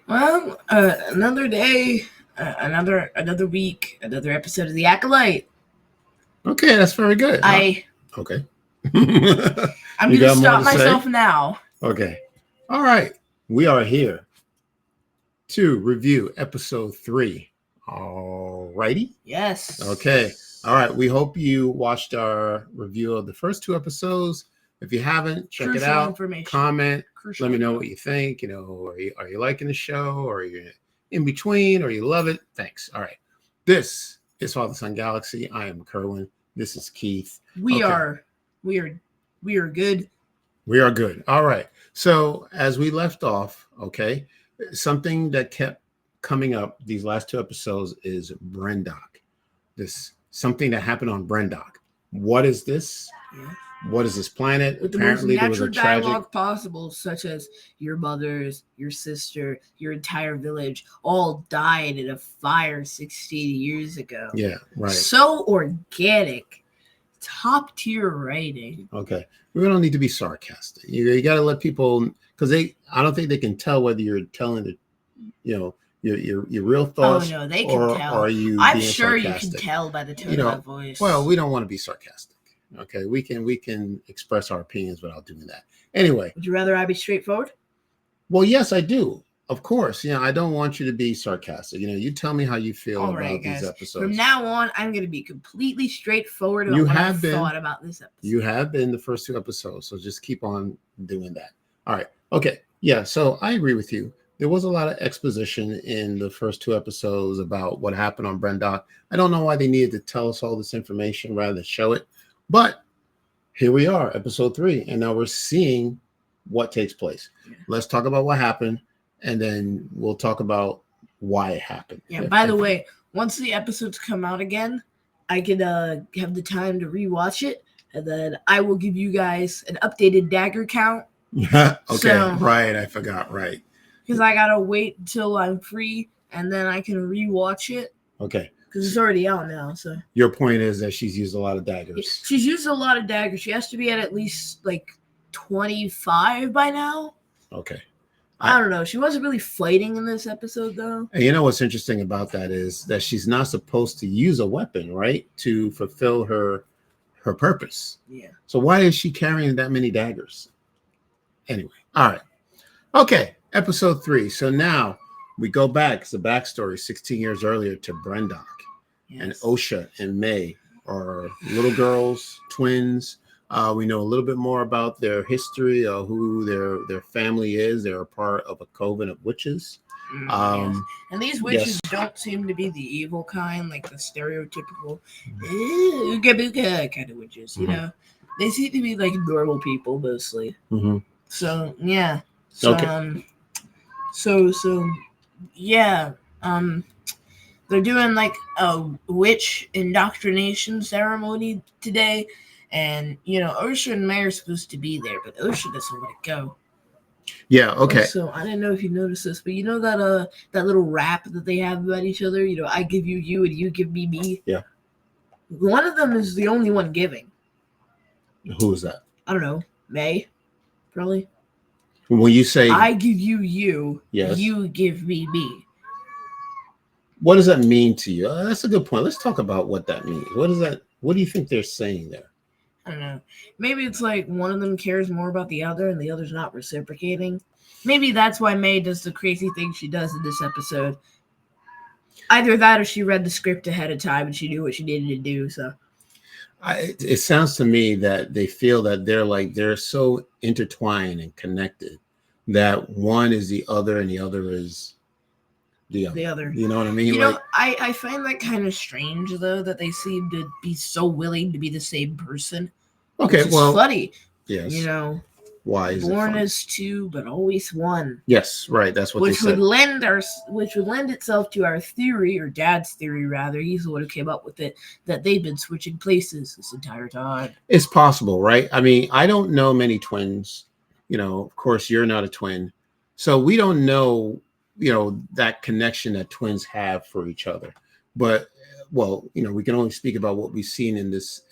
Well, another day, another week, another episode of the Acolyte. Okay, that's very good. Okay. I'm going to stop myself now. Okay. All right. We are here to review episode 3. All righty. Yes. Okay. All right. We hope you watched our review of the first 2 episodes. If you haven't, check it out. Comment. Let me know what you think. You know, are you liking the show, or are you in between, or you love it? Thanks. All right. This is Father Son Galaxy. I am Kerwin. This is Keith. We are good. We are good. All right. So as we left off, okay, something that kept coming up these last 2 episodes is Brendock. This something that happened on Brendock. What is this? Yeah. What is this planet? With apparently, there was a dialogue possible, such as your mothers, your sister, your entire village all died in a fire 16 years ago. Yeah, right. So organic. Top tier writing. Okay. We don't need to be sarcastic. You got to let people, because I don't think they can tell whether you're telling the, your real thoughts. Oh no, they can tell. Or are you? I'm sure sarcastic. You can tell by the tone of my voice. Well, we don't want to be sarcastic. Okay, we can express our opinions without doing that. Anyway, would you rather I be straightforward? Well, yes, I do. Of course. I don't want you to be sarcastic. You tell me how you feel about these episodes. From now on, I'm going to be completely straightforward about what I've thought about this episode. You have been the first 2 episodes, so just keep on doing that. All right. Okay. Yeah, so I agree with you. There was a lot of exposition in the first 2 episodes about what happened on Brendock. I don't know why they needed to tell us all this information rather than show it. But here we are, episode 3, and now we're seeing what takes place. Yeah. Let's talk about what happened, and then we'll talk about why it happened. Yeah, by the way, once the episodes come out again, I can have the time to rewatch it, and then I will give you guys an updated dagger count. Okay, right, I forgot, right. Because I got to wait until I'm free, and then I can rewatch it. Okay. Because it's already out now. So your point is that she's used a lot of daggers. She's used a lot of daggers. She has to be at least like 25 by now. Okay. I don't know. She wasn't really fighting in this episode, though. And you know what's interesting about that is that she's not supposed to use a weapon, right, to fulfill her purpose. Yeah. So why is she carrying that many daggers? Anyway. All right. Okay. Episode 3. So now we go back. It's a backstory 16 years earlier to Brendock. Yes. And Osha and Mae are little girls, twins. We know a little bit more about their history, who their family is. They're a part of a coven of witches. Yes. And these witches don't seem to be the evil kind, like the stereotypical ooga booga kind of witches. You know, they seem to be like normal people mostly. Mm-hmm. So yeah. So, okay. So yeah. They're doing like a witch indoctrination ceremony today. And, Osha and Mae are supposed to be there, but Osha doesn't want to go. Yeah, okay. So I didn't know if you noticed this, but you know that little rap that they have about each other? I give you you and you give me me? Yeah. One of them is the only one giving. Who is that? I don't know. Mae, probably. When you say... I give you you, yes. You give me me. What does that mean to you? That's a good point. Let's talk about what that means. What do you think they're saying there? I don't know. Maybe it's like one of them cares more about the other and the other's not reciprocating. Maybe that's why Mae does the crazy things she does in this episode. Either that or she read the script ahead of time and she knew what she needed to do. So it sounds to me that they feel that they're so intertwined and connected that one is the other and the other is the other. You know what I mean? I find that kind of strange, though, that they seem to be so willing to be the same person. Okay, well, funny. Yes. Why is born as two, but always one? Yes, right. That's what they said. Which would lend itself to our theory, or Dad's theory, rather. He's the one who came up with it, that they've been switching places this entire time. It's possible, right? I mean, I don't know many twins. Of course, you're not a twin, so we don't know. That connection that twins have for each other. But, we can only speak about what we've seen in this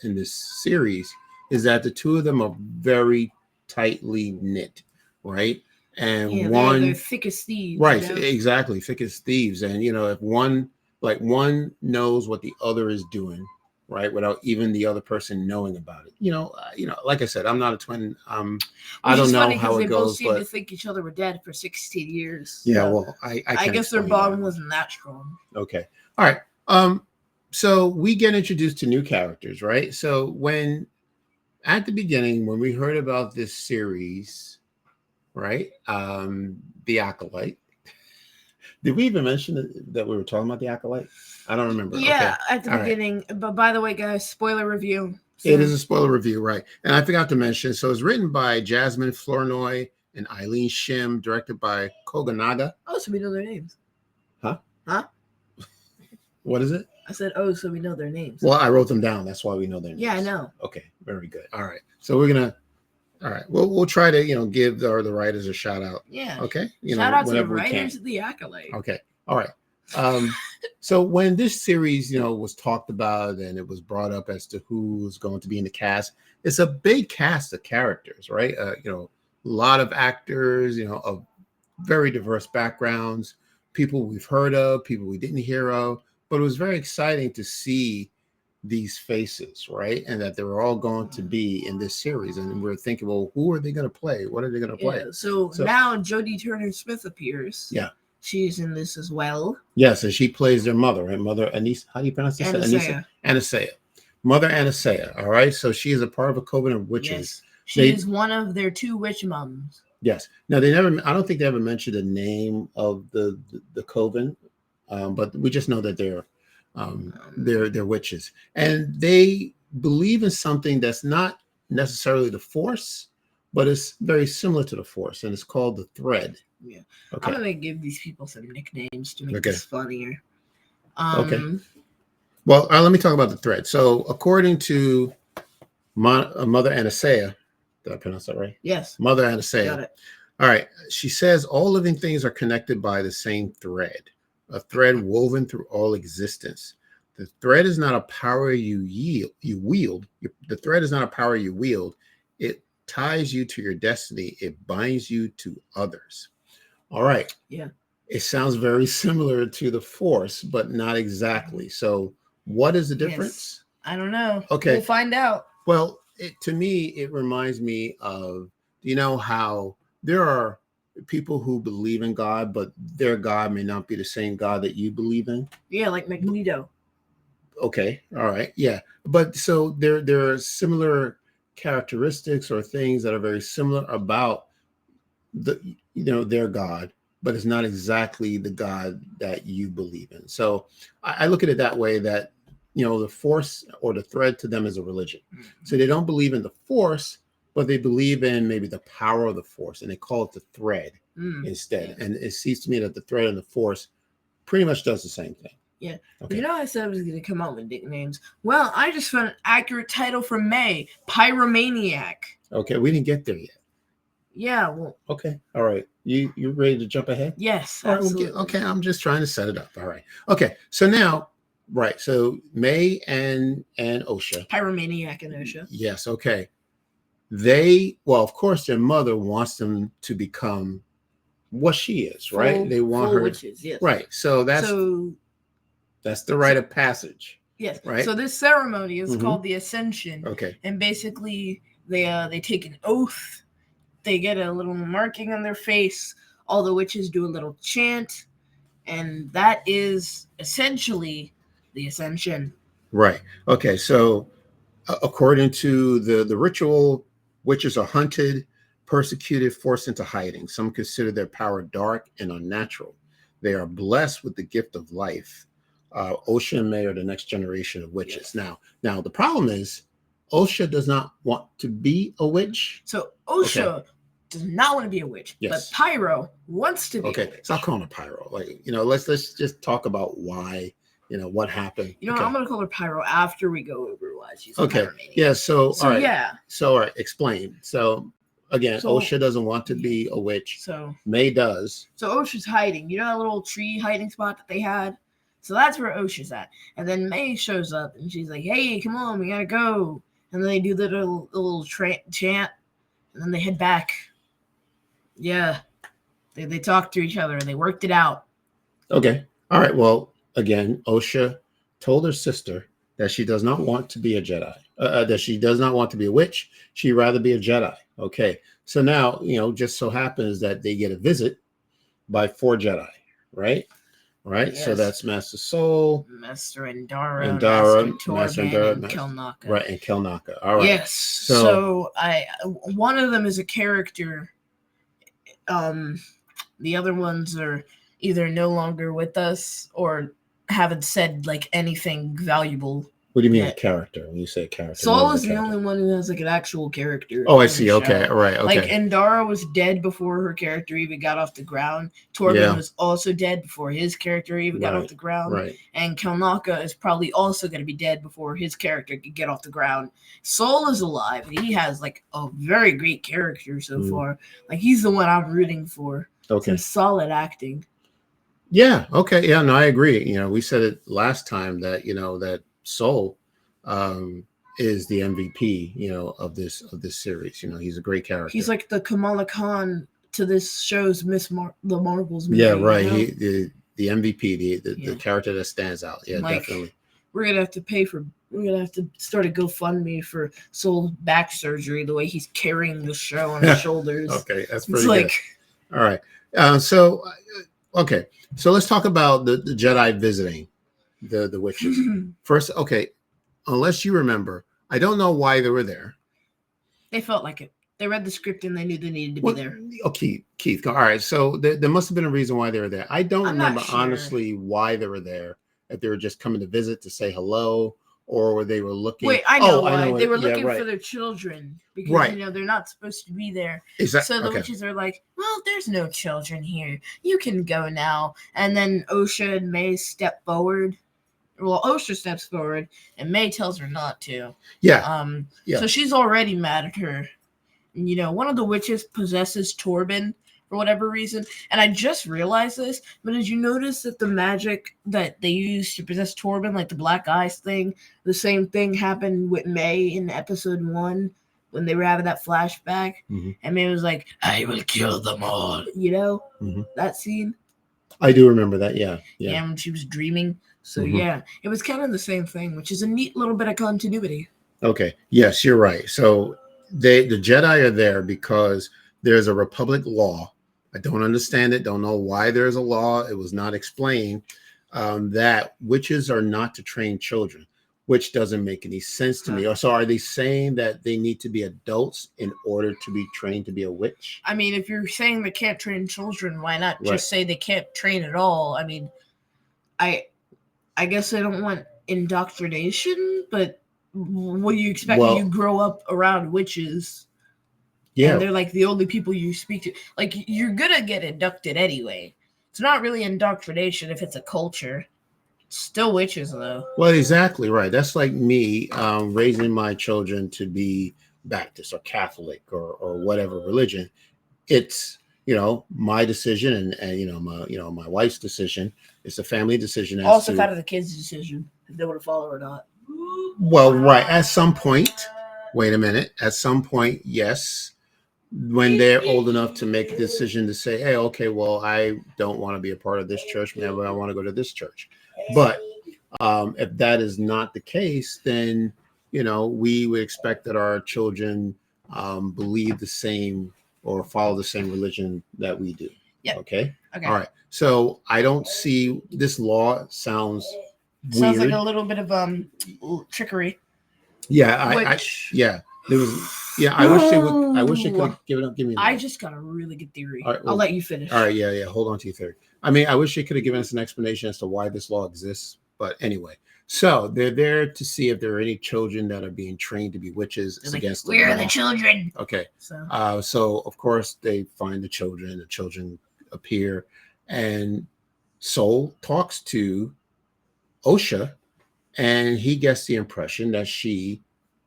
series is that the two of them are very tightly knit, right? And Yeah, one, they're thick as thieves. right, You know? exactly, thick as thieves. And if one knows what the other is doing, right, without even the other person knowing about it. Like I said, I'm not a twin. I don't know how it they both goes, seem to but think each other were dead for 16 years. yeah, So well, I I can't guess their explain bond that. wasn't that strong. Okay. All right. So we get introduced to new characters, right? So at the beginning, when we heard about this series, right? The Acolyte. Did we even mention that we were talking about the Acolyte? I don't remember. Yeah, Okay. at the All right. beginning. But by the way, guys, spoiler review. So, It is a spoiler review, right? And I forgot to mention, so it's written by Jasmine Flournoy and Eileen Shim, directed by Koganaga. oh, so we know their names. Huh? Huh? What is it? I said, oh, so we know their names. Well, I wrote them down. That's why we know their names. Yeah, I know. Okay, very good. All right. So we're gonna. All right. We'll try to give the writers a shout out. Yeah. Okay. Shout out to the whenever we writers can. of the Acolyte. Okay. All right. So when this series, was talked about and it was brought up as to who's going to be in the cast, it's a big cast of characters, right? A lot of actors, of very diverse backgrounds, people we've heard of, people we didn't hear of, but it was very exciting to see these faces, right? And that they were all going to be in this series. And we're thinking, well, who are they going to play? What are they going to play? Yeah, so now Jodie Turner-Smith appears. Yeah. She's in this as well. Yes, and she plays their mother, right? Mother Aniseya. How do you pronounce this? Aniseya. Mother Aniseya. All right. So she is a part of a coven of witches. Yes. She is one of their two witch moms. Yes. Now I don't think they ever mentioned the name of the coven, but we just know that they're witches, and they believe in something that's not necessarily the Force, but it's very similar to the Force, and it's called the thread. Yeah. Okay. I'm gonna give these people some nicknames to make this funnier. Okay. Well, let me talk about the thread. So, according to Mother Aniseya, did I pronounce that right? Yes. Mother Aniseya. Got it. All right. She says all living things are connected by the same thread, a thread woven through all existence. The thread is not a power you wield. The thread is not a power you wield. It ties you to your destiny. It binds you to others. All right. Yeah. It sounds very similar to the Force, but not exactly. So what is the difference? Yes. I don't know. Okay. We'll find out. Well, to me, it reminds me of, how there are people who believe in God, but their God may not be the same God that you believe in. Yeah, like Magneto. Okay. All right. Yeah. But so there are similar characteristics or things that are very similar about their God, but it's not exactly the God that you believe in. So I look at it that way, that the Force or the thread to them is a religion. So they don't believe in the Force, but they believe in maybe the power of the Force, and they call it the thread instead. Yeah. And it seems to me that the thread and the Force pretty much does the same thing. Yeah. Okay. I said I was going to come out with nicknames. Well, I just found an accurate title from Mae, Pyromaniac. Okay, we didn't get there yet. Yeah, well. Okay, all right. You ready to jump ahead? Yes, all right, absolutely. Okay, I'm just trying to set it up. All right. Okay, so now, right, so Mae and Osha. Pyromaniac and Osha. Yes, okay. Of course, their mother wants them to become what she is, right? They want her. Witches, yes. Right, so that's the rite of passage. Yes, right. So this ceremony is called the Ascension. Okay. And basically, they take an oath. They get a little marking on their face. All the witches do a little chant, and that is essentially the Ascension. Right. Okay. So, according to the ritual, witches are hunted, persecuted, forced into hiding. Some consider their power dark and unnatural. They are blessed with the gift of life. Osha and Mae are the next generation of witches. Yes. Now the problem is, Osha does not want to be a witch. So Osha does not want to be a witch, but Pyro wants to be a witch. Okay, so I'll call her Pyro. Let's just talk about why, what happened. I'm going to call her Pyro after we go over why she's a pyromaniac. Yeah, so all right. Yeah. So, all right, explain. So, again, Osha doesn't want to be a witch. So Mae does. So Osha's hiding. You know that little tree hiding spot that they had? So that's where Osha's at. And then Mae shows up, and she's like, hey, come on, we got to go. and then they do the little chant, and then they head back. Yeah, they talked to each other and they worked it out. Okay. All right. Well, again, Osha told her sister that she does not want to be a Jedi, that she does not want to be a witch. She'd rather be a Jedi. Okay. So now, just so happens that they get a visit by 4 Jedi, right? Right. Yes. So that's Master Soul, Master Endara, Master Torban, and Kelnaka. Right, and Kelnaka. All right. Yes. So one of them is a character. The other ones are either no longer with us or haven't said like anything valuable. What do you mean a character? When you say character, Saul is the only one who has like an actual character. Oh, I see. Okay, all right. Okay. Like Endara was dead before her character even got off the ground. Torben was also dead before his character even got off the ground. Right. And Kelnaka is probably also going to be dead before his character could get off the ground. Saul is alive. He has like a very great character so far. Like he's the one I'm rooting for. Okay. Some solid acting. Yeah. Okay. Yeah. No, I agree. We said it last time that that Soul is the MVP, of this series. He's a great character. He's like the Kamala Khan to this show's the Marvels movie. Yeah, right. The MVP, the character that stands out. Yeah, like, definitely. We're gonna have to start a GoFundMe for Soul's back surgery. The way he's carrying the show on his shoulders. Okay, that's pretty good. All right. So let's talk about the Jedi visiting the witches. First, okay, unless you remember, I don't know why they were there. They felt like it. They read the script and they knew they needed to be there. Okay, Keith. All right, so there must have been a reason why they were there. I don't remember honestly why they were there. If they were just coming to visit to say hello, or they were looking. Wait, I know why. They were looking for their children because they're not supposed to be there. Exactly. So the witches are like, well, there's no children here. You can go now. And then Osha and Mae step forward. Well, Osha steps forward, and Mae tells her not to. Yeah. So she's already mad at her. And, one of the witches possesses Torben for whatever reason. And I just realized this, but did you notice that the magic that they used to possess Torben, like the black eyes thing, the same thing happened with Mae in episode 1 when they were having that flashback? Mm-hmm. And Mae was like, I will kill them all. That scene? I do remember that, yeah. Yeah, when she was dreaming. So, it was kind of the same thing, which is a neat little bit of continuity. Okay. Yes, you're right. So the Jedi are there because there's a Republic law. I don't understand it. Don't know why there's a law. It was not explained that witches are not to train children, which doesn't make any sense to me. So are they saying that they need to be adults in order to be trained to be a witch? I mean, if you're saying they can't train children, why not just say they can't train at all? I mean, I guess I don't want indoctrination, but what do you expect when you grow up around witches? Yeah. And they're like the only people you speak to. Like, you're going to get inducted anyway. It's not really indoctrination if it's a culture. It's still witches, though. Well, exactly right. That's like me raising my children to be Baptist or Catholic or whatever religion. It's, my decision and my wife's decision. It's a family decision. Also kind of the kids' decision if they want to follow or not. Well, right. At some point, wait a minute. At some point, yes. When they're old enough to make a decision to say, hey, okay, well, I don't want to be a part of this church. Maybe I want to go to this church. But if that is not the case, then, we would expect that our children believe the same or follow the same religion that we do. Yeah. Okay. All right. So I don't see this law sounds weird. Sounds like a little bit of trickery. Yeah. There was. Yeah, I wish they could give me. I just got a really good theory. Right, I'll let you finish. All right, yeah. Hold on to your theory. I mean, I wish they could have given us an explanation as to why this law exists. But anyway, so they're there to see if there are any children that are being trained to be witches against. Where are the children? Okay. So of course they find the children. The children appear, and Soul talks to Osha, and he gets the impression that she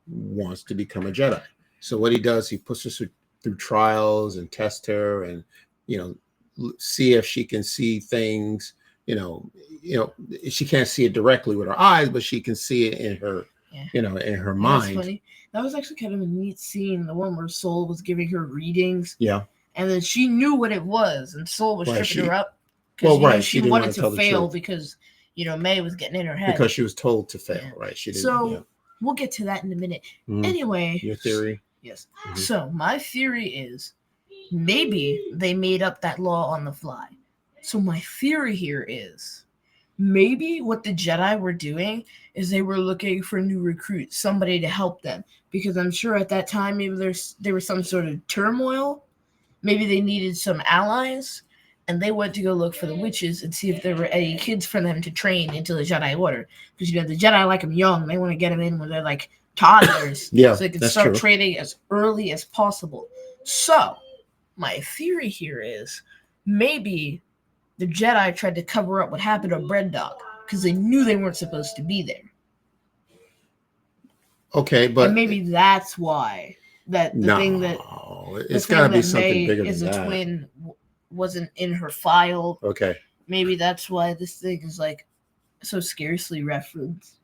wants to become a Jedi. So what he does, he puts her through trials and test her and, see if she can see things, she can't see it directly with her eyes, but she can see it in her in her That's mind. funny. That was actually kind of a neat scene, the one where Soul was giving her readings. Yeah. And then she knew what it was, and Soul was tripping her up. Well, she didn't wanted want to to fail because, Mae was getting in her head. Because she was told to fail, right? She didn't. So, we'll get to that in a minute. Anyway. Your theory? Yes. So, my theory is maybe they made up that law on the fly. So, my theory here is maybe what the Jedi were doing is they were looking for new recruits, somebody to help them. Because I'm sure at that time, maybe there was some sort of turmoil. Maybe they needed some allies, and they went to go look for the witches and see if there were any kids for them to train into the Jedi Order. Because, the Jedi like them young. They want to get them in when they're like toddlers. So they can start training as early as possible. So, my theory here is maybe the Jedi tried to cover up what happened on Brendock because they knew they weren't supposed to be there. Okay, but... And maybe that's why thing that... It's got to be something bigger than that. Is a twin wasn't in her file. Okay. Maybe that's why this thing is so scarcely referenced.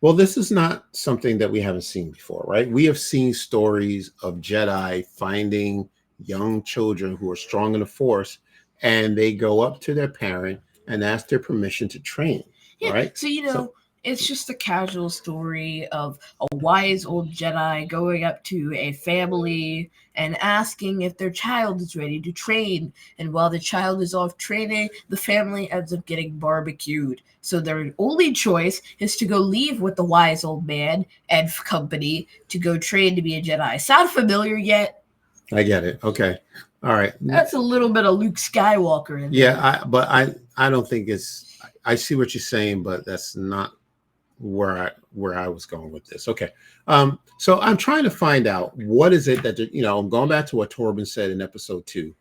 Well, this is not something that we haven't seen before, right? We have seen stories of Jedi finding young children who are strong in the Force, and they go up to their parent and ask their permission to train, right? So, it's just a casual story of a wise old Jedi going up to a family and asking if their child is ready to train. And while the child is off training, the family ends up getting barbecued. So their only choice is to go leave with the wise old man and company to go train to be a Jedi. Sound familiar yet? I get it. Okay. All right. That's a little bit of Luke Skywalker in there. Yeah, but I don't think it's... I see what you're saying, but that's not where I was going with this. Okay. So I'm trying to find out what is it that, I'm going back to what Torben said in episode 2.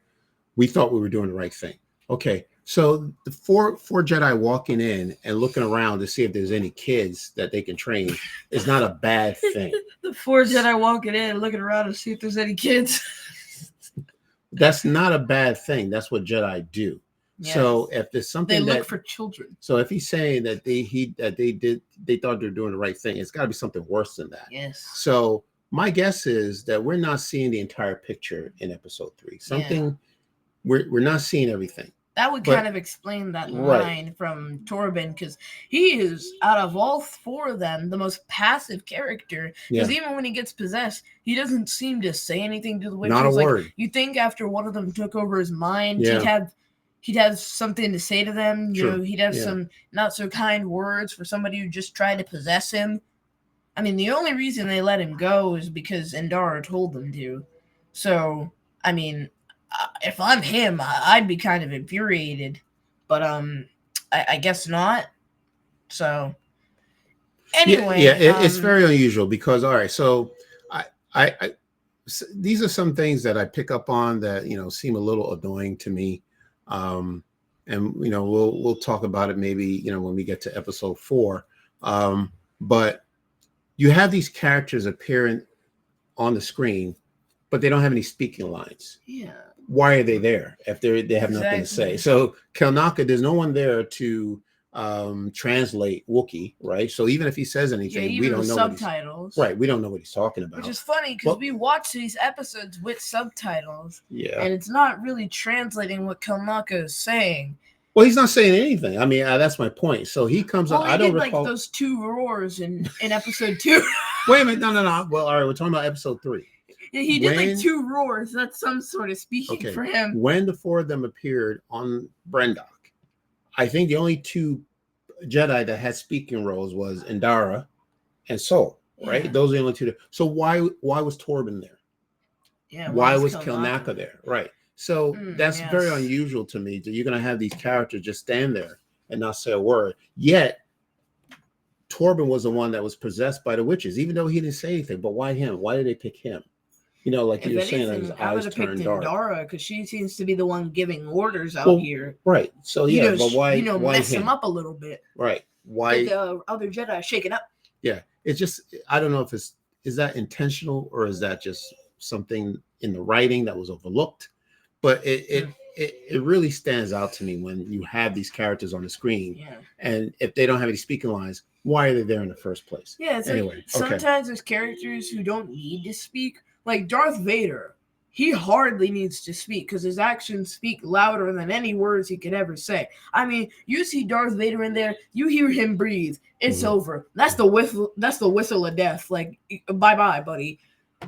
We thought we were doing the right thing. Okay. So the four Jedi walking in and looking around to see if there's any kids that they can train is not a bad thing. The 4 Jedi walking in and looking around to see if there's any kids. That's not a bad thing. That's what Jedi do. Yes. So if there's something they look for children. So if he's saying that they thought they were doing the right thing, it's got to be something worse than that. Yes. So my guess is that we're not seeing the entire picture in episode 3. We're not seeing everything. That would kind of explain that line from Torben, because he is, out of all 4 of them, the most passive character. Because even when he gets possessed, he doesn't seem to say anything to the witches. Not a word. You think after one of them took over his mind, he'd have something to say to them. He'd have some not so kind words for somebody who just tried to possess him. I mean, the only reason they let him go is because Endara told them to. So, I mean, if I'm him, I'd be kind of infuriated. But I guess not. So, anyway. It's very unusual because, all right, so these are some things that I pick up on that, seem a little annoying to me. And we'll talk about it maybe when we get to episode 4. But you have these characters appearing on the screen, but they don't have any speaking lines. Yeah. Why are they there if they have nothing to say? So Kelnaka, there's no one there to translate Wookiee, right? So even if he says anything, we don't know subtitles. Right, we don't know what he's talking about. Which is funny because we watch these episodes with subtitles. Yeah. And it's not really translating what Kelnaka is saying. Well, he's not saying anything. I mean, that's my point. So he comes up. I don't recall those 2 roars in episode 2. Wait a minute. No. Well, all right. We're talking about episode 3. Yeah, he did 2 roars. That's some sort of speaking for him. When the 4 of them appeared on Brendock, I think the only 2 Jedi that had speaking roles was Endara and Soul, right? Yeah. Those are the only 2. So why was Torben there? Yeah. Why was Kelnaka there? Right. So that's very unusual to me that you're going to have these characters just stand there and not say a word. Yet Torben was the one that was possessed by the witches, even though he didn't say anything. But why him? Why did they pick him? Like you're saying, his eyes turned dark. Endara, because she seems to be the one giving orders out here. Right. So but why? Why mess him up a little bit. Right. Why? Get the other Jedi shaken up. Yeah. It's just, I don't know if is that intentional or is that just something in the writing that was overlooked? But it really stands out to me when you have these characters on the screen, and if they don't have any speaking lines, why are they there in the first place? Yeah, it's anyway, like sometimes there's characters who don't need to speak. Like Darth Vader, he hardly needs to speak because his actions speak louder than any words he could ever say. I mean, you see Darth Vader in there, you hear him breathe, it's over. That's the whistle. That's the whistle of death. Like, bye bye, buddy.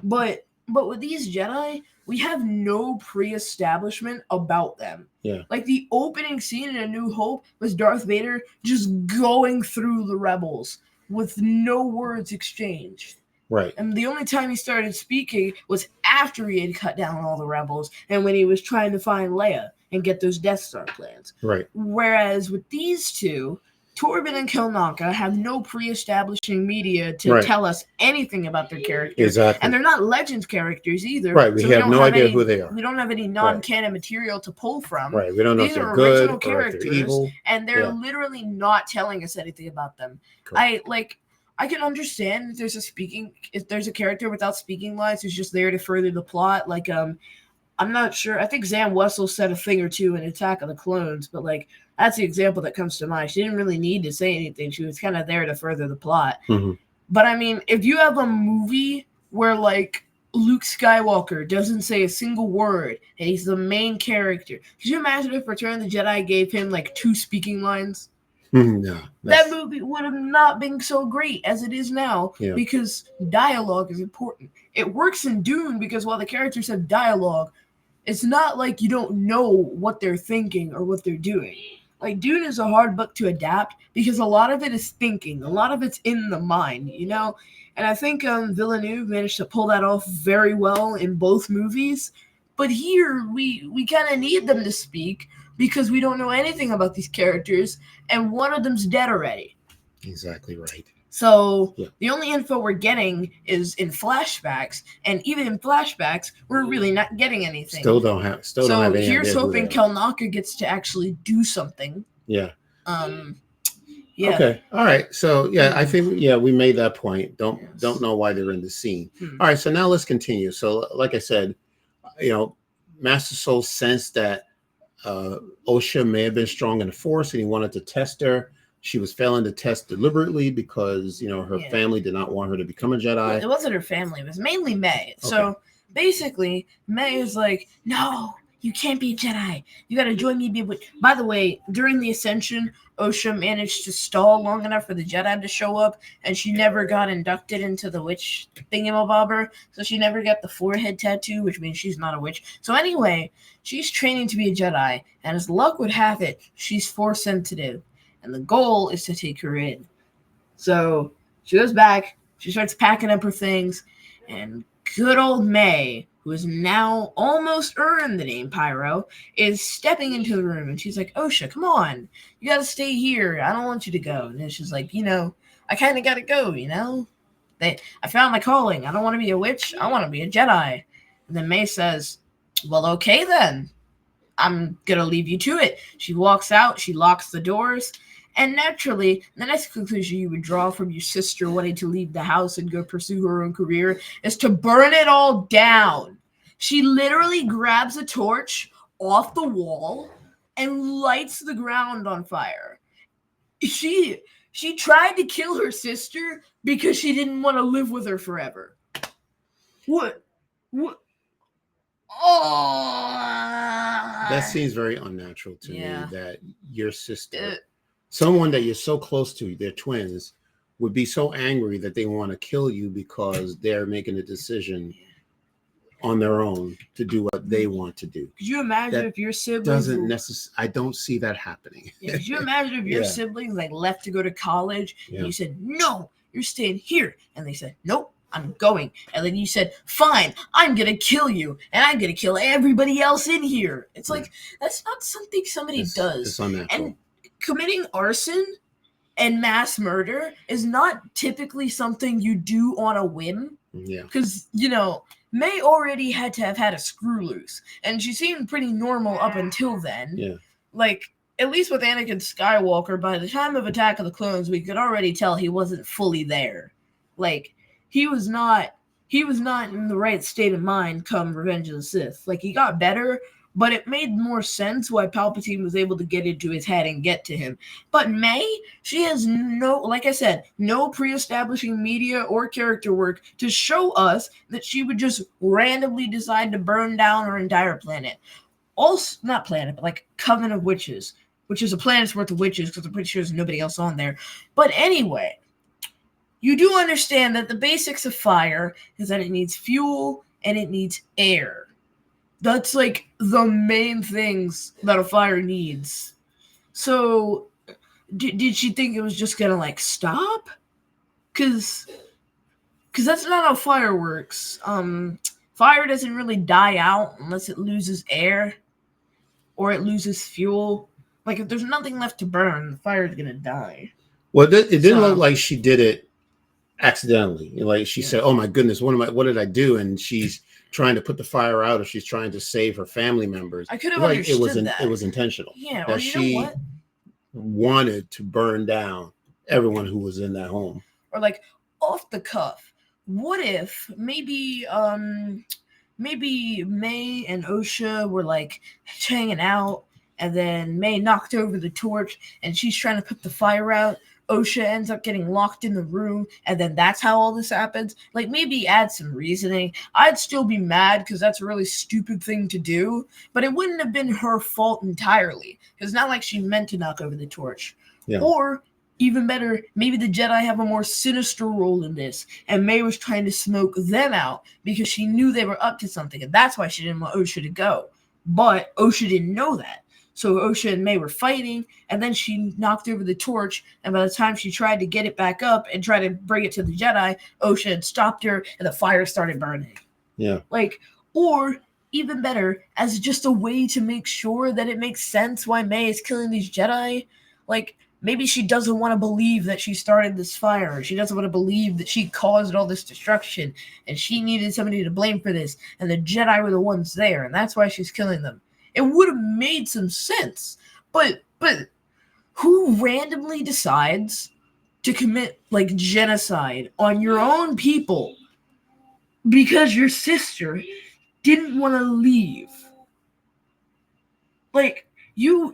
But with these Jedi, we have no pre-establishment about them. Yeah. Like the opening scene in A New Hope was Darth Vader just going through the rebels with no words exchanged. Right. And the only time he started speaking was after he had cut down all the rebels and when he was trying to find Leia and get those Death Star plans. Right. Whereas with these two, Torben and Kilnaka have no pre-establishing media to tell us anything about their characters. Exactly. And they're not Legends characters either. Right. We have no idea who they are. We don't have any non-canon material to pull from. Right. We don't know if they're good or if they're evil. And they're literally not telling us anything about them. Correct. I can understand if there's a character without speaking lines who's just there to further the plot. Like, I'm not sure. I think Zam Wessel said a thing or two in Attack of the Clones, but like that's the example that comes to mind. She didn't really need to say anything. She was kind of there to further the plot. Mm-hmm. But I mean, if you have a movie where like Luke Skywalker doesn't say a single word and he's the main character, could you imagine if Return of the Jedi gave him like 2 speaking lines? No, that movie would have not been so great as it is now because dialogue is important. It works in Dune because while the characters have dialogue, it's not like you don't know what they're thinking or what they're doing. Like, Dune is a hard book to adapt because a lot of it is thinking. A lot of it's in the mind, you know? And I think Villeneuve managed to pull that off very well in both movies. But here, we kind of need them to speak because we don't know anything about these characters, and one of them's dead already. Exactly right. So the only info we're getting is in flashbacks, and even in flashbacks, we're really not getting anything. Don't have any So here's hoping Kelnaka gets to actually do something. Yeah. Yeah. Okay. All right. So I think we made that point. Don't know why they're in the scene. All right. So now let's continue. So like I said, Master Soul sensed that Osha may have been strong in the Force, and he wanted to test her. She was failing the test deliberately because her family did not want her to become a Jedi. Well, it wasn't her family; it was mainly Mae. Okay. So basically, Mae is like, "No, you can't be a Jedi. You got to join me." By the way, during the Ascension, Osha managed to stall long enough for the Jedi to show up, and she never got inducted into the witch thingamabobber, so she never got the forehead tattoo, which means she's not a witch. So anyway, she's training to be a Jedi, and as luck would have it, she's Force sensitive, and the goal is to take her in. So she goes back, she starts packing up her things, and good old Mae, who has now almost earned the name Pyro, is stepping into the room, and she's like, "Osha, come on. You gotta stay here. I don't want you to go." And she's like, I kind of gotta go, I found my calling. I don't want to be a witch. I want to be a Jedi. And then Mae says, "Well, okay then. I'm gonna leave you to it." She walks out, she locks the doors, and naturally, the next conclusion you would draw from your sister wanting to leave the house and go pursue her own career is to burn it all down. She literally grabs a torch off the wall and lights the ground on fire. She tried to kill her sister because she didn't want to live with her forever. What? Oh! That seems very unnatural to me, that your sister, someone that you're so close to, they're twins, would be so angry that they want to kill you because they're making a decision on their own to do what they want to do. Could you imagine if your siblings I don't see that happening. Could you imagine if your siblings left to go to college and you said, "No, you're staying here," and they said, "Nope, I'm going," and then you said, "Fine, I'm gonna kill you, and I'm gonna kill everybody else in here." It's like, that's not something somebody does. It's unnatural. And committing arson and mass murder is not typically something you do on a whim. Yeah. Because, Mae already had to have had a screw loose, and she seemed pretty normal up until then. Yeah. Like, at least with Anakin Skywalker, by the time of Attack of the Clones, we could already tell he wasn't fully there. Like, he was not in the right state of mind come Revenge of the Sith. Like, he got better, but it made more sense why Palpatine was able to get into his head and get to him. But Mae, she has no, like I said, no pre-establishing media or character work to show us that she would just randomly decide to burn down her entire planet. Also, not planet, but like Coven of Witches, which is a planet's worth of witches, because I'm pretty sure there's nobody else on there. But anyway, you do understand that the basics of fire is that it needs fuel and it needs air. That's like the main things that a fire needs. So, did she think it was just gonna like stop? Cause that's not how fire works. Fire doesn't really die out unless it loses air or it loses fuel. Like if there's nothing left to burn, the fire's gonna die. Well, it didn't look like she did it accidentally. Like she said, "Oh my goodness, what did I do?" And she's trying to put the fire out, or she's trying to save her family members. I could have understood that. It was intentional. Yeah, that she wanted to burn down everyone who was in that home. Or like off the cuff, what if maybe Mae and Osha were like hanging out, and then Mae knocked over the torch, and she's trying to put the fire out. Osha ends up getting locked in the room, and then that's how all this happens. Like, maybe add some reasoning. I'd still be mad because that's a really stupid thing to do, but it wouldn't have been her fault entirely. It's not like she meant to knock over the torch. Yeah. Or, even better, maybe the Jedi have a more sinister role in this, and Mae was trying to smoke them out because she knew they were up to something, and that's why she didn't want Osha to go. But Osha didn't know that. So Osha and Mae were fighting, and then she knocked over the torch, and by the time she tried to get it back up and try to bring it to the Jedi, Osha had stopped her, and the fire started burning. Yeah. Like, or even better, as just a way to make sure that it makes sense why Mae is killing these Jedi. Like, maybe she doesn't want to believe that she started this fire. She doesn't want to believe that she caused all this destruction, and she needed somebody to blame for this, and the Jedi were the ones there, and that's why she's killing them. It would have made some sense, but who randomly decides to commit like genocide on your own people because your sister didn't want to leave? Like you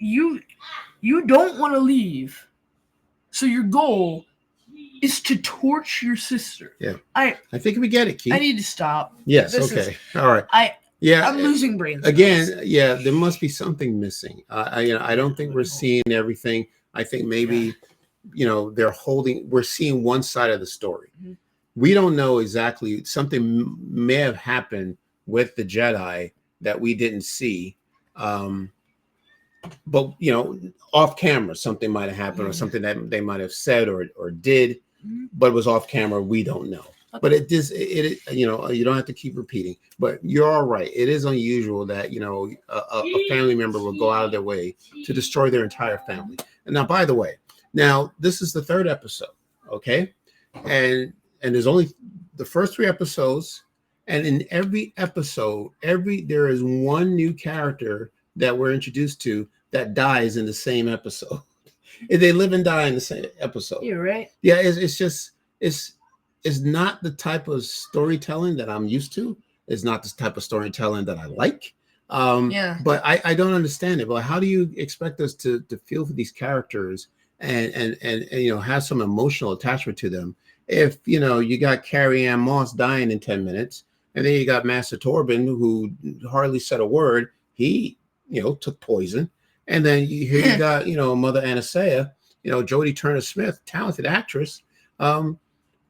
don't want to leave, so your goal is to torch your sister. Yeah, I think we get it, Keith. I need to stop. Yes. Okay. All right. I'm losing brains again. Yeah, there must be something missing. I don't think we're seeing everything. I think maybe, we're seeing one side of the story. Mm-hmm. We don't know exactly. Something may have happened with the Jedi that we didn't see. But off camera, something might have happened, or something that they might have said or did, but it was off camera. We don't know. But it you don't have to keep repeating. But you're all right. It is unusual that a family member will go out of their way to destroy their entire family. And now, by the way, this is the third episode, okay? And there's only the first 3 episodes, and in every episode, there is one new character that we're introduced to that dies in the same episode. They live and die in the same episode. You're right. Yeah, it's not the type of storytelling that I'm used to. It's not the type of storytelling that I like. But I don't understand it. But how do you expect us to feel for these characters and have some emotional attachment to them if you got Carrie-Anne Moss dying in 10 minutes, and then you got Master Torben who hardly said a word. He took poison, and then you got Mother Aniseya, Jodie Turner-Smith, talented actress,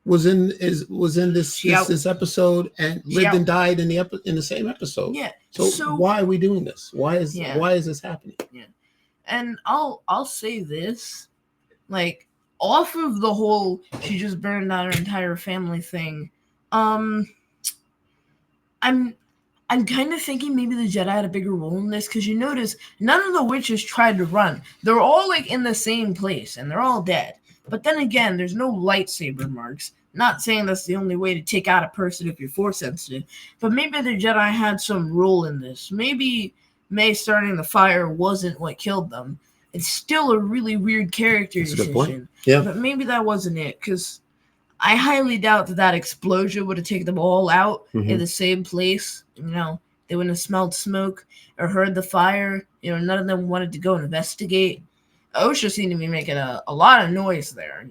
was in this episode and lived and died in the same episode. Yeah. So why are we doing this? Why is this happening? Yeah. And I'll say this, like, off of the whole she just burned down her entire family thing, I'm kind of thinking maybe the Jedi had a bigger role in this, because you notice none of the witches tried to run. They're all like in the same place, and they're all dead. But then again, there's no lightsaber marks. Not saying that's the only way to take out a person if you're force sensitive, but maybe the Jedi had some role in this. Maybe Mae starting the fire wasn't what killed them. It's still a really weird character decision. Good point. Yeah. But maybe that wasn't it, because I highly doubt that explosion would have taken them all out in the same place. They They wouldn't have smelled smoke or heard the fire. None of them wanted to go investigate. Osha seemed to be making a lot of noise there,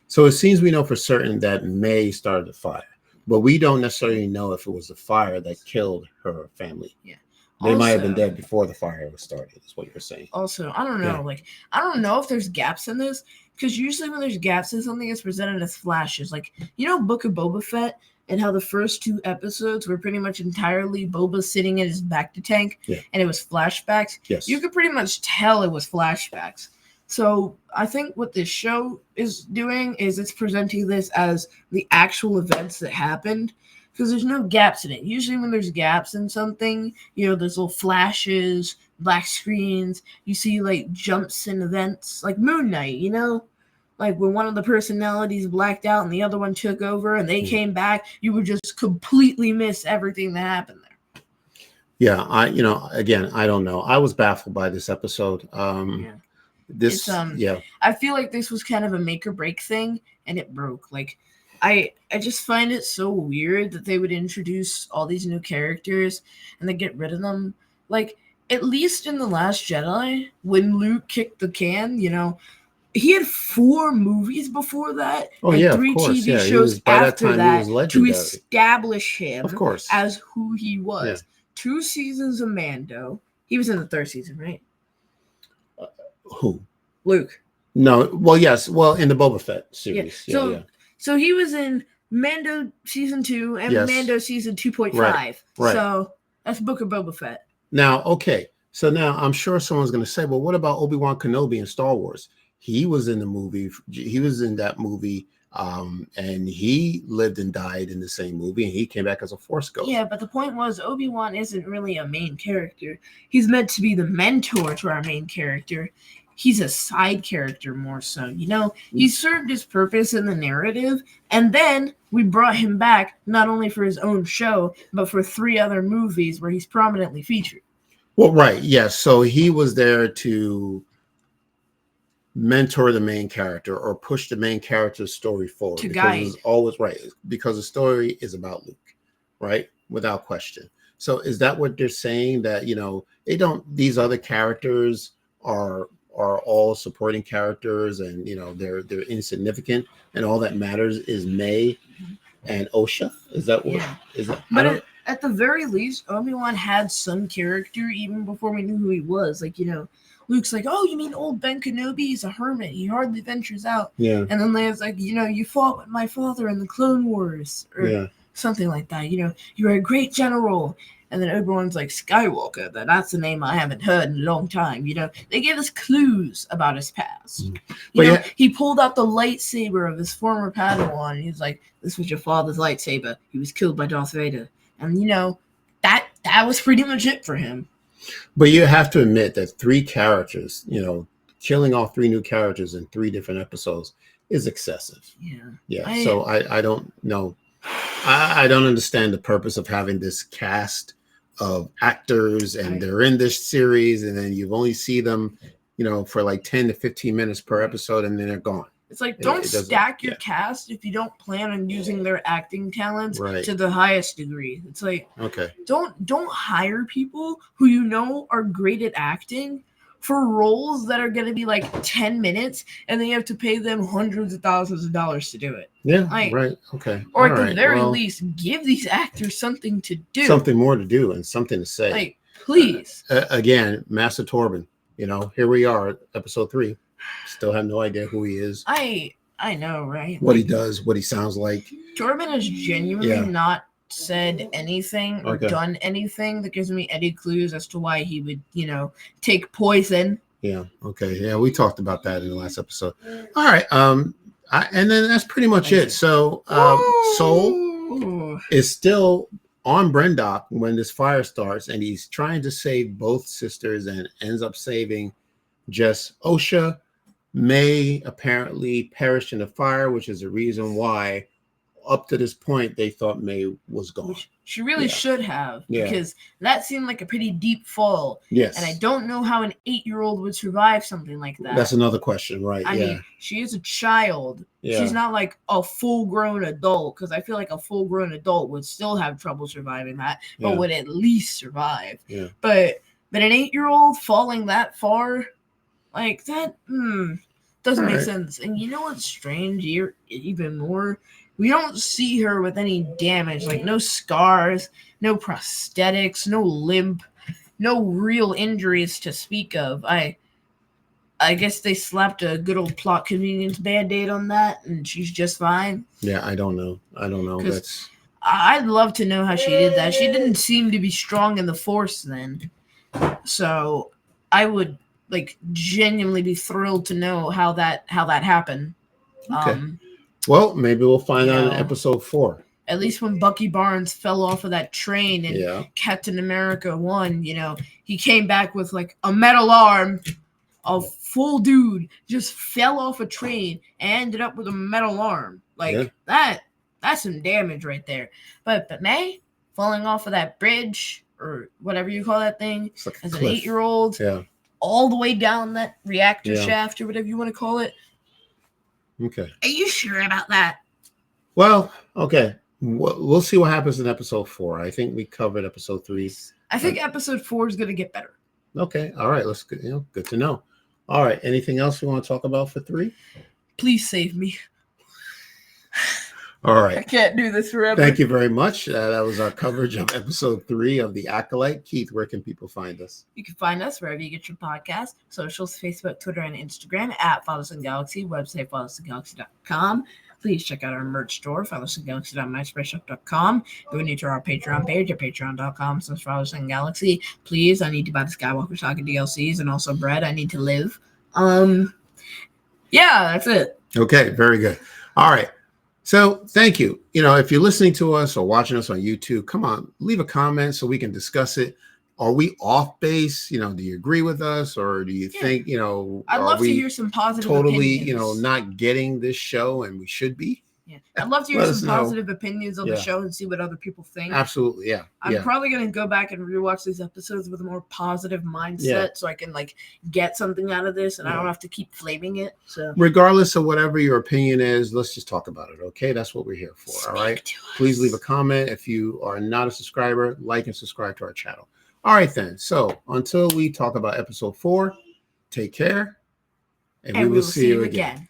So it seems we know for certain that Mae started the fire, but we don't necessarily know if it was the fire that killed her family. Yeah. They might have been dead before the fire was started, is what you're saying. Also, I don't know. Yeah. I don't know if there's gaps in this, because usually when there's gaps in something, it's presented as flashes. Book of Boba Fett, and how the first 2 episodes were pretty much entirely Boba sitting in his back to tank, and it was flashbacks. Yes. You could pretty much tell it was flashbacks. So I think what this show is doing is it's presenting this as the actual events that happened, because there's no gaps in it. Usually when there's gaps in something, there's little flashes, black screens, you see jumps in events, like Moon Knight, when one of the personalities blacked out and the other one took over and they came back, you would just completely miss everything that happened there. Yeah, I don't know. I was baffled by this episode. I feel like this was kind of a make or break thing, and it broke. I just find it so weird that they would introduce all these new characters and then get rid of them. At least in The Last Jedi, when Luke kicked the can, he had 4 movies before that, and 3 TV shows after that to establish him as who he was. Yeah. 2 seasons of Mando. He was in the 3rd season, right? Who? Luke. No. Well, yes. Well, in the Boba Fett series. Yeah. So he was in Mando season 2 and Mando season 2.5. Right. So that's Book of Boba Fett. Now, okay. So now I'm sure someone's going to say, well, what about Obi-Wan Kenobi in Star Wars? He was in the movie. He was in that movie. And he lived and died in the same movie, and he came back as a Force ghost. Yeah, but the point was Obi-Wan isn't really a main character. He's meant to be the mentor to our main character. He's a side character more so, He served his purpose in the narrative, and then we brought him back not only for his own show, but for 3 other movies where he's prominently featured. Well, right, yes. So he was there to mentor the main character or push the main character's story forward. To guide. It's always right, because the story is about Luke, right? Without question. So is that what they're saying, that, these other characters are all supporting characters, and they're insignificant, and all that matters is Mae and Osha? Is that what is that? But at the very least, Obi-Wan had some character even before we knew who he was. Luke's like, oh, you mean old Ben Kenobi? He's a hermit. He hardly ventures out. Yeah. And then Leia's like, you fought with my father in the Clone Wars, or something like that. You're a great general. And then Obi-Wan's like, Skywalker. That's a name I haven't heard in a long time. They gave us clues about his past. He pulled out the lightsaber of his former Padawan, and he's like, this was your father's lightsaber. He was killed by Darth Vader. And, that was pretty much it for him. But you have to admit that 3 characters, killing all 3 new characters in 3 different episodes is excessive. Yeah. So I don't know. I don't understand the purpose of having this cast of actors, and they're in this series, and then you only see them, for 10 to 15 minutes per episode, and then they're gone. It's don't stack your cast if you don't plan on using their acting talents to the highest degree. It's okay. Don't hire people who are great at acting for roles that are going to be 10 minutes, and then you have to pay them hundreds of thousands of dollars to do it. Yeah, right. Okay. Or at the very least, give these actors something to do. Something more to do and something to say. Please. Again, Master Torben, here we are, episode 3. Still have no idea who he is. I know, right? What he does, what he sounds like. Torben has genuinely not said anything or done anything that gives me any clues as to why he would, take poison. Yeah. Okay. Yeah, we talked about that in the last episode. All right. And then that's pretty much it. So Soul is still on Brendok when this fire starts, and he's trying to save both sisters and ends up saving just Osha. Mae apparently perished in the fire, which is the reason why up to this point, they thought Mae was gone. Which she really should have, Yeah. because that seemed like a pretty deep fall. Yes. And I don't know how an 8-year-old would survive something like that. That's another question, right? I mean, she is a child. Yeah. She's not like a full-grown adult, because I feel like a full-grown adult would still have trouble surviving that, but would at least survive. Yeah. But an 8-year-old falling that far, like that, doesn't make sense. And you know what's strange? Even more, we don't see her with any damage, like no scars, no prosthetics, no limp, no real injuries to speak of. I guess they slapped a good old plot convenience band-aid on that, and she's just fine. Yeah, I don't know. I'd love to know how she did that. She didn't seem to be strong in the Force then. So I would genuinely be thrilled to know how that happened. Okay. Well, maybe we'll find out in episode 4. At least when Bucky Barnes fell off of that train in Captain America 1, he came back with a metal arm. A full dude just fell off a train and ended up with a metal arm. That's some damage right there. But Mae falling off of that bridge or whatever you call that thing as an 8-year-old, all the way down that reactor shaft or whatever you want to call it. Okay. Are you sure about that? Well, okay. We'll see what happens in episode 4. I think we covered episode 3. I think episode 4 is going to get better. Okay. All right. Let's good to know. All right. Anything else you want to talk about for 3? Please save me. All right. I can't do this forever. Thank you very much. That was our coverage of episode 3 of The Acolyte. Keith, where can people find us? You can find us wherever you get your podcast, socials, Facebook, Twitter, and Instagram at Follow Us in Galaxy, website followusingalaxy.com. Please check out our merch store, followusingalaxy.myspressshop.com. Go new to our Patreon page at patreon.com/followusingalaxy. Please, I need to buy the Skywalker Saga DLCs and also bread. I need to live. Yeah, that's it. Okay, very good. All right. So thank you. If you're listening to us or watching us on YouTube, come on, leave a comment so we can discuss it. Are we off base? Do you agree with us, or do you think, I'd love to hear some positive opinions. not getting this show and we should be? Yeah. I'd love to hear some positive opinions on the show and see what other people think. Absolutely, yeah. I'm probably going to go back and rewatch these episodes with a more positive mindset so I can get something out of this and I don't have to keep flaming it. So regardless of whatever your opinion is, let's just talk about it, okay? That's what we're here for, all right? Please leave a comment. If you are not a subscriber, like and subscribe to our channel. All right, then. So until we talk about episode 4, take care, and we will see you again.